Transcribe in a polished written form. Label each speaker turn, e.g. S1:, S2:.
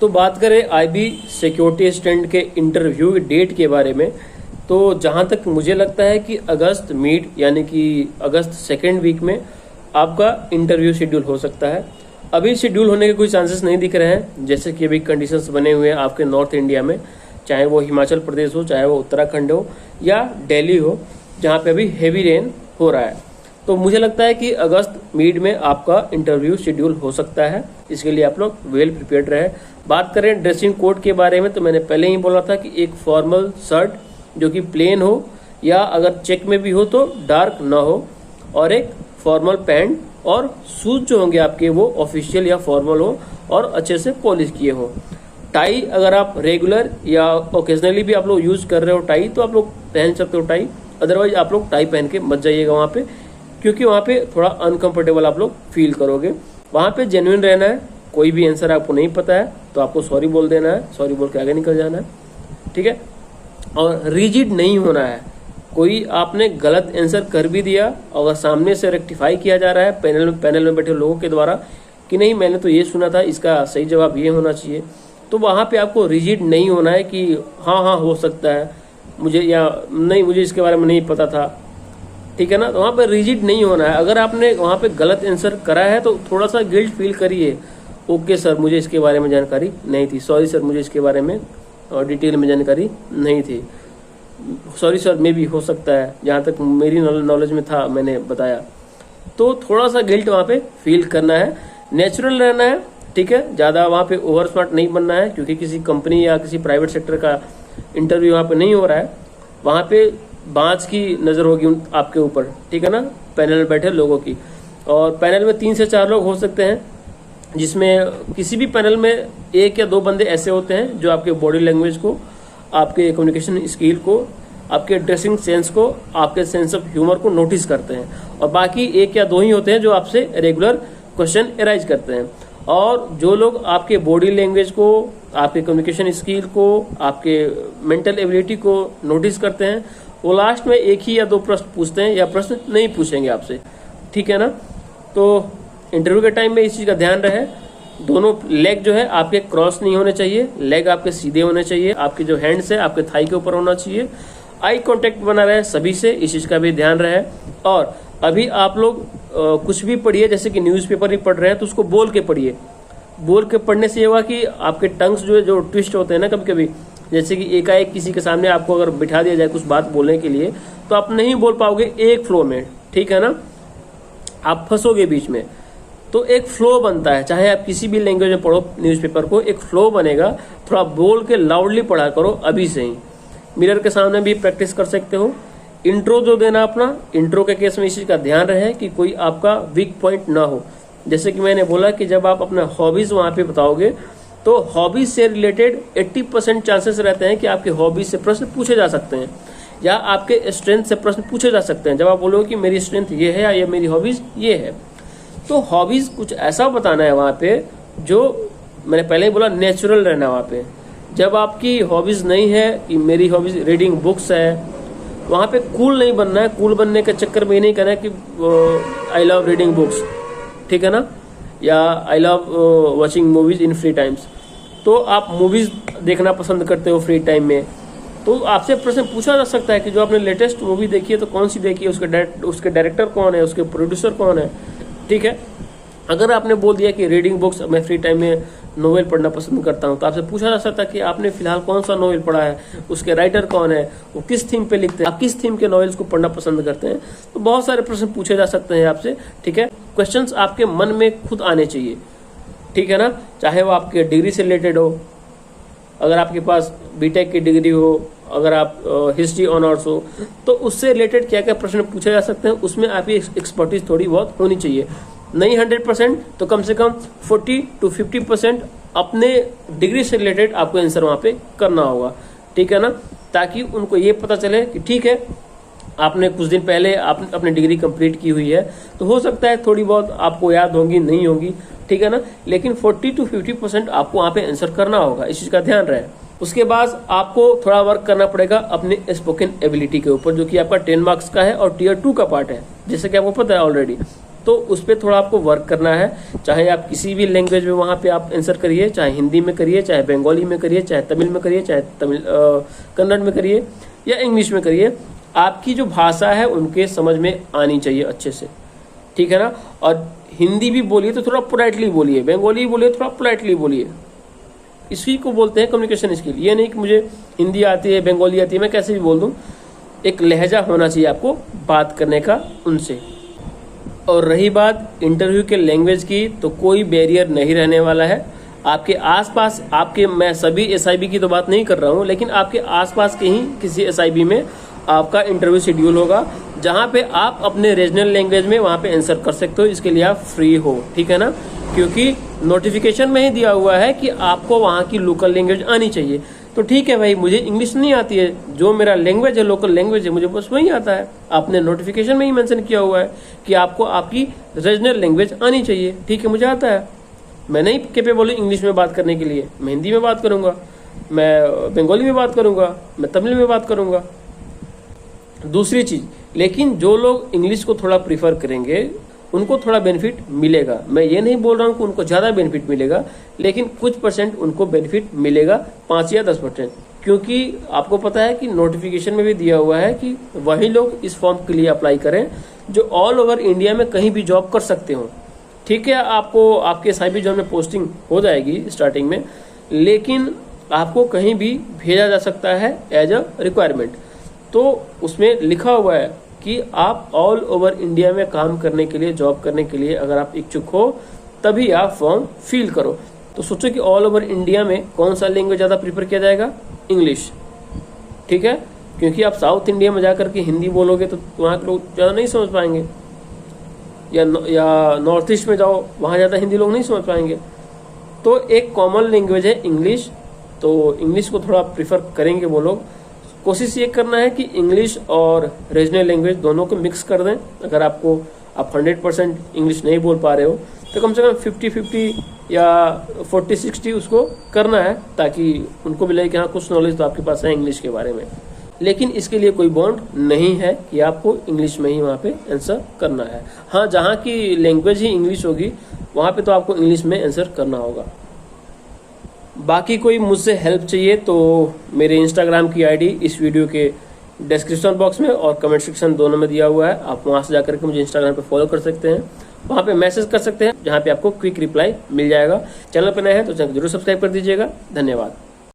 S1: तो बात करें आईबी सिक्योरिटी असिस्टेंट के इंटरव्यू डेट के बारे में, तो जहां तक मुझे लगता है कि अगस्त मिड यानी कि अगस्त सेकेंड वीक में आपका इंटरव्यू शेड्यूल हो सकता है। अभी शेड्यूल होने के कोई चांसेस नहीं दिख रहे हैं, जैसे कि अभी कंडीशंस बने हुए हैं आपके नॉर्थ इंडिया में, चाहे वो हिमाचल प्रदेश हो, चाहे वो उत्तराखंड हो या दिल्ली हो, जहाँ पे अभी हेवी रेन हो रहा है। तो मुझे लगता है कि अगस्त मिड में आपका इंटरव्यू शेड्यूल हो सकता है। इसके लिए आप लोग वेल प्रिपेयर्ड रहे। बात करें ड्रेसिंग कोड के बारे में, तो मैंने पहले ही बोला था कि एक फॉर्मल शर्ट जो कि प्लेन हो या अगर चेक में भी हो तो डार्क ना हो, और एक फॉर्मल पैंट, और शूज जो होंगे आपके वो ऑफिशियल या फॉर्मल हो और अच्छे से पॉलिश किए हो। टाई अगर आप रेगुलर या ओकेजनली भी आप लोग यूज कर रहे हो टाई, तो आप लोग पहन सकते हो टाई, अदरवाइज आप लोग टाई पहन के मत जाइएगा वहाँ पे, क्योंकि वहाँ पे थोड़ा अनकंफर्टेबल आप लोग फील करोगे। वहाँ पे जेन्युइन रहना है। कोई भी आंसर आपको नहीं पता है तो आपको सॉरी बोल देना है, सॉरी बोल के आगे निकल जाना है, ठीक है। और रिजिड नहीं होना है। कोई आपने गलत आंसर कर भी दिया, अगर सामने से रेक्टिफाई किया जा रहा है पैनल में बैठे लोगों के द्वारा कि नहीं मैंने तो ये सुना था, इसका सही जवाब ये होना चाहिए, तो वहाँ पे आपको रिजिड नहीं होना है कि हाँ हो सकता है मुझे, या नहीं मुझे इसके बारे में नहीं पता था, ठीक है ना। तो वहाँ पे रिजिड नहीं होना है। अगर आपने वहाँ पे गलत आंसर करा है तो थोड़ा सा गिल्ट फील करिए, ओके सर मुझे इसके बारे में जानकारी नहीं थी, सॉरी सर मुझे इसके बारे में डिटेल में जानकारी नहीं थी, सॉरी सर मे भी हो सकता है, जहाँ तक मेरी नॉलेज में था मैंने बताया। तो थोड़ा सा गिल्ट वहाँ पे फील करना है, नेचुरल रहना है, ठीक है। ज़्यादा वहाँ पे ओवर स्मार्ट नहीं बनना है, क्योंकि किसी कंपनी या किसी प्राइवेट सेक्टर का इंटरव्यू वहाँ पे नहीं हो रहा है। वहाँ पे बाँच की नज़र होगी आपके ऊपर, ठीक है ना, पैनल में बैठे लोगों की। और पैनल में 3 से 4 लोग हो सकते हैं, जिसमें किसी भी पैनल में 1 या 2 बंदे ऐसे होते हैं जो आपके बॉडी लैंग्वेज को, आपके कम्युनिकेशन स्किल को, आपके ड्रेसिंग सेंस को, आपके सेंस ऑफ ह्यूमर को नोटिस करते हैं, और बाकी 1 या 2 ही होते हैं जो आपसे रेगुलर क्वेश्चन एराइज करते हैं। और जो लोग आपके बॉडी लैंग्वेज को, आपके कम्युनिकेशन स्किल को, आपके मेंटल एबिलिटी को नोटिस करते हैं, वो लास्ट में 1 ही या 2 प्रश्न पूछते हैं, या प्रश्न नहीं पूछेंगे आपसे, ठीक है ना। तो इंटरव्यू के टाइम में इस चीज़ का ध्यान रहे, दोनों लेग जो है आपके क्रॉस नहीं होने चाहिए, लेग आपके सीधे होने चाहिए, आपके जो हैंड्स है आपके थाई के ऊपर होना चाहिए, आई कांटेक्ट बना रहे सभी से, इस चीज़ का भी ध्यान रहे। और अभी आप लोग कुछ भी पढ़िए, जैसे कि न्यूज़पेपर ही पढ़ रहे हैं तो उसको बोल के पढ़िए। बोल के पढ़ने से ये होगा कि आपके टंग्स जो है, जो ट्विस्ट होते हैं ना कभी कभी, जैसे कि एकाएक किसी के सामने आपको अगर बिठा दिया जाए कुछ बात बोलने के लिए, तो आप नहीं बोल पाओगे एक फ्लो में, ठीक है ना, आप फंसोगे बीच में। तो एक फ्लो बनता है, चाहे आप किसी भी लैंग्वेज में पढ़ो न्यूज़पेपर को, एक फ्लो बनेगा। थोड़ा बोल के लाउडली पढ़ा करो अभी से ही, मिरर के सामने भी प्रैक्टिस कर सकते हो। इंट्रो जो देना अपना, इंट्रो के केस में इस चीज़ का ध्यान रहे कि कोई आपका वीक पॉइंट ना हो। जैसे कि मैंने बोला कि जब आप अपना हॉबीज वहाँ पे बताओगे, तो हॉबीज से रिलेटेड 80% चांसेस रहते हैं कि आपके हॉबीज से प्रश्न पूछे जा सकते हैं, या आपके स्ट्रेंथ से प्रश्न पूछे जा सकते हैं। जब आप बोलोगे कि मेरी स्ट्रेंथ ये है या मेरी हॉबीज ये है, तो हॉबीज कुछ ऐसा बताना है वहाँ पे जो मैंने पहले ही बोला, नेचुरल रहना है वहाँ पे। जब आपकी हॉबीज नहीं है कि मेरी हॉबीज रीडिंग बुक्स है, वहाँ पे कूल नहीं बनना है। कूल बनने के चक्कर में ये नहीं कहना है कि आई लव रीडिंग बुक्स, ठीक है ना, या I love watching movies in free times. तो आप मूवीज देखना पसंद करते हो फ्री टाइम में, तो आपसे प्रश्न पूछा जा सकता है कि जो आपने लेटेस्ट मूवी देखी है तो कौन सी देखी है, उसके डायरेक्टर कौन है, उसके प्रोड्यूसर कौन है, ठीक है। अगर आपने बोल दिया कि रीडिंग बुक्स, मैं फ्री टाइम में नोवेल पढ़ना पसंद करता हूं, तो आपसे पूछा जा सकता है कि आपने फिलहाल कौन सा नोवेल पढ़ा है, उसके राइटर कौन है, वो किस थीम पे लिखते हैं, आप किस थीम के नॉवेल्स को पढ़ना पसंद करते हैं। तो बहुत सारे प्रश्न पूछे जा सकते हैं आपसे, ठीक है। क्वेश्चंस आपके मन में खुद आने चाहिए, ठीक है ना, चाहे वो आपके डिग्री से रिलेटेड हो, अगर आपके पास बीटेक की डिग्री हो, अगर आप हिस्ट्री ऑनर्स हो, तो उससे रिलेटेड क्या क्या प्रश्न पूछे जा सकते हैं, उसमें आपकी एक्सपर्टीज थोड़ी बहुत होनी चाहिए। नहीं 100% तो कम से कम 40 to 50% अपने डिग्री से रिलेटेड आपको आंसर वहाँ पे करना होगा, ठीक है ना, ताकि उनको ये पता चले कि ठीक है आपने कुछ दिन पहले आपने अपनी डिग्री कंप्लीट की हुई है, तो हो सकता है थोड़ी बहुत आपको याद होगी, नहीं होगी, ठीक है ना, लेकिन 40 to 50% आपको वहाँ पे आंसर करना होगा, इस चीज़ का ध्यान रहे। उसके बाद आपको थोड़ा वर्क करना पड़ेगा अपने स्पोकन एबिलिटी के ऊपर, जो कि आपका 10 मार्क्स का है और Tier 2 का पार्ट है, जैसे कि आपको पता है ऑलरेडी। तो उस पर थोड़ा आपको वर्क करना है। चाहे आप किसी भी लैंग्वेज में वहाँ पे आप आंसर करिए, चाहे हिंदी में करिए, चाहे बंगाली में करिए, चाहे तमिल में करिए, चाहे कन्नड़ में करिए या इंग्लिश में करिए, आपकी जो भाषा है उनके समझ में आनी चाहिए अच्छे से, ठीक है ना। और हिंदी भी बोलिए तो थोड़ा पोलाइटली बोलिए, बंगाली बोलिए थोड़ा पोलाइटली बोलिए। इसी को बोलते हैं कम्युनिकेशन स्किल। ये नहीं कि मुझे हिंदी आती है, बंगाली आती है, मैं कैसे भी बोल दूं। एक लहजा होना चाहिए आपको बात करने का उनसे। और रही बात इंटरव्यू के लैंग्वेज की, तो कोई बैरियर नहीं रहने वाला है। आपके आसपास, आपके, मैं सभी एसआईबी की तो बात नहीं कर रहा हूँ, लेकिन आपके आसपास के ही किसी एसआईबी में आपका इंटरव्यू शेड्यूल होगा, जहाँ पे आप अपने रीजनल लैंग्वेज में वहाँ पे आंसर कर सकते हो। इसके लिए आप फ्री हो, ठीक है ना, क्योंकि नोटिफिकेशन में ही दिया हुआ है कि आपको वहाँ की लोकल लैंग्वेज आनी चाहिए। तो ठीक है भाई, मुझे इंग्लिश नहीं आती है, जो मेरा लैंग्वेज है, लोकल लैंग्वेज है, मुझे बस वही आता है। आपने नोटिफिकेशन में ही मेंशन किया हुआ है कि आपको आपकी रीजनल लैंग्वेज आनी चाहिए। ठीक है, मुझे आता है, मैं नहीं कैपेबल हूँ इंग्लिश में बात करने के लिए। मैं हिंदी में बात करूंगा, मैं बंगाली में बात करूंगा, मैं तमिल में बात करूंगा। दूसरी चीज, लेकिन जो लोग इंग्लिश को थोड़ा प्रीफर करेंगे उनको थोड़ा बेनिफिट मिलेगा। मैं ये नहीं बोल रहा हूँ कि उनको ज़्यादा बेनिफिट मिलेगा, लेकिन कुछ परसेंट उनको बेनिफिट मिलेगा, 5 या 10%। क्योंकि आपको पता है कि नोटिफिकेशन में भी दिया हुआ है कि वही लोग इस फॉर्म के लिए अप्लाई करें जो ऑल ओवर इंडिया में कहीं भी जॉब कर सकते हो। ठीक है, आपको आपके एसआईबी जॉब में पोस्टिंग हो जाएगी स्टार्टिंग में, लेकिन आपको कहीं भी भेजा जा सकता है एज अ रिक्वायरमेंट। तो उसमें लिखा हुआ है कि आप ऑल ओवर इंडिया में काम करने के लिए, जॉब करने के लिए अगर आप इच्छुक हो तभी आप फॉर्म फिल करो। तो सोचो कि ऑल ओवर इंडिया में कौन सा लैंग्वेज ज़्यादा प्रीफर किया जाएगा? इंग्लिश, ठीक है, क्योंकि आप साउथ इंडिया में जाकर के हिंदी बोलोगे तो वहाँ के लोग ज़्यादा नहीं समझ पाएंगे, या नॉर्थ ईस्ट में जाओ, वहाँ ज़्यादा हिंदी लोग नहीं समझ पाएंगे। तो एक कॉमन लैंग्वेज है इंग्लिश, तो इंग्लिश को थोड़ा प्रीफर करेंगे वो लोग। कोशिश ये करना है कि इंग्लिश और रीजनल लैंग्वेज दोनों को मिक्स कर दें। अगर आप 100% इंग्लिश नहीं बोल पा रहे हो तो कम से कम 50-50 या 40-60 उसको करना है, ताकि उनको भी लगे कि हाँ कुछ नॉलेज तो आपके पास है इंग्लिश के बारे में। लेकिन इसके लिए कोई बॉन्ड नहीं है कि आपको इंग्लिश में ही वहाँ पे आंसर करना है। हाँ, जहाँ की लैंग्वेज ही इंग्लिश होगी वहाँ पे तो आपको इंग्लिश में आंसर करना होगा। बाकी कोई मुझसे हेल्प चाहिए तो मेरे इंस्टाग्राम की आईडी इस वीडियो के डिस्क्रिप्शन बॉक्स में और कमेंट सेक्शन दोनों में दिया हुआ है। आप वहां से जाकर के मुझे इंस्टाग्राम पे फॉलो कर सकते हैं, वहां पे मैसेज कर सकते हैं, जहां पे आपको क्विक रिप्लाई मिल जाएगा। चैनल पर नए हैं तो चैनल जरूर सब्सक्राइब कर दीजिएगा। धन्यवाद।